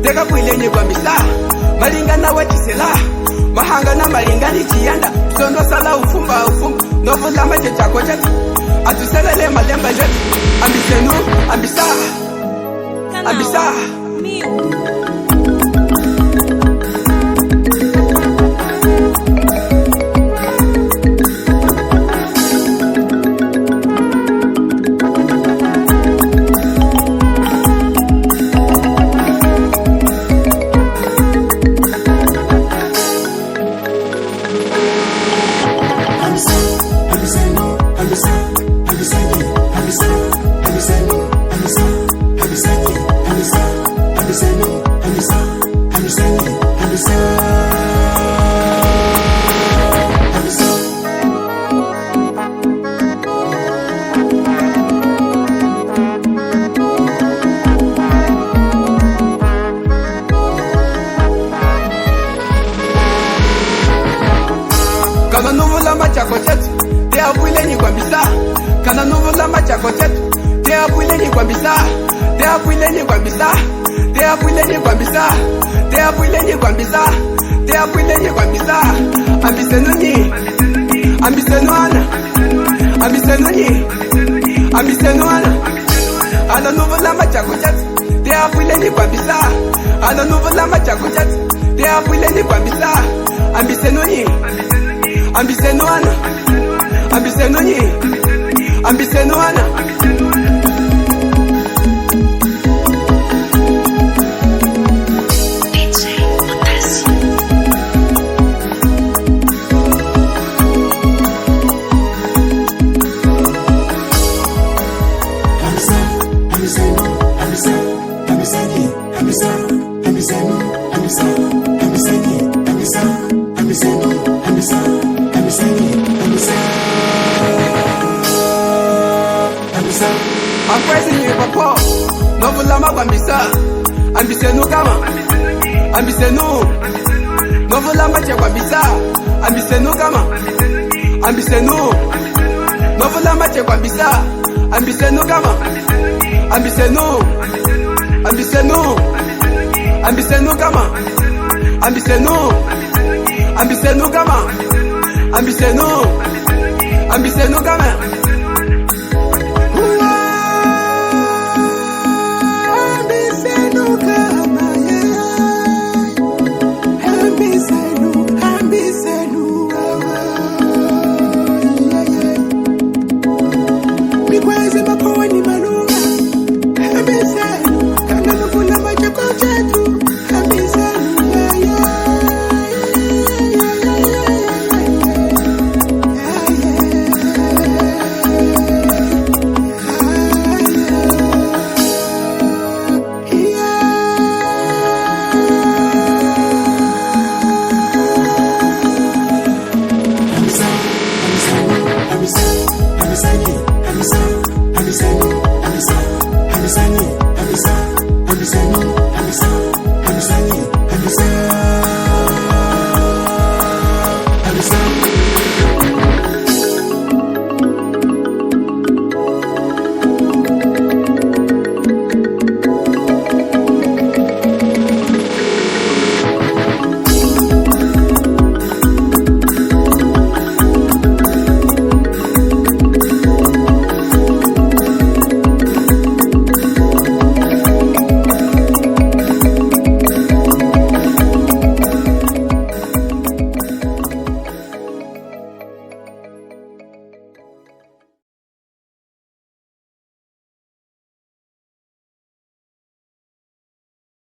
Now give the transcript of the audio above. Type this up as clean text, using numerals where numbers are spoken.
teka kwileni kwa misa malinga na watisela mahanga na malinga ni chianda sondo sala ufumba novula mache chako chetu atuselele malemba yetu ambisenu ambisa ambisa kana nuvula machako chetu te apwileni kwa mbisa kana nuvula machako chetu te apwileni kwa mbisa te apwileni kwa mbisa te apwileni kwa mbisa te apwileni kwa mbisa te apwileni kwa mbisa ambisenu ni ambisenu ana ambisenu ni ambisenu ana nuvula machako chetu te apwileni kwa mbisa ana nuvula machako chetu te apwileni kwa mbisa ambisenu ni ambisenu ana ambisenu ni ambisenu ana Akwezi ni papo novula magwambisa ambisenu kama ambisenu novula mache kwambisa ambisenu kama ambisenu novula mache kwambisa ambisenu kama ambisenu ambisenu ambisenu kama ambisenu ambisenu kama ambisenu ambisenu kama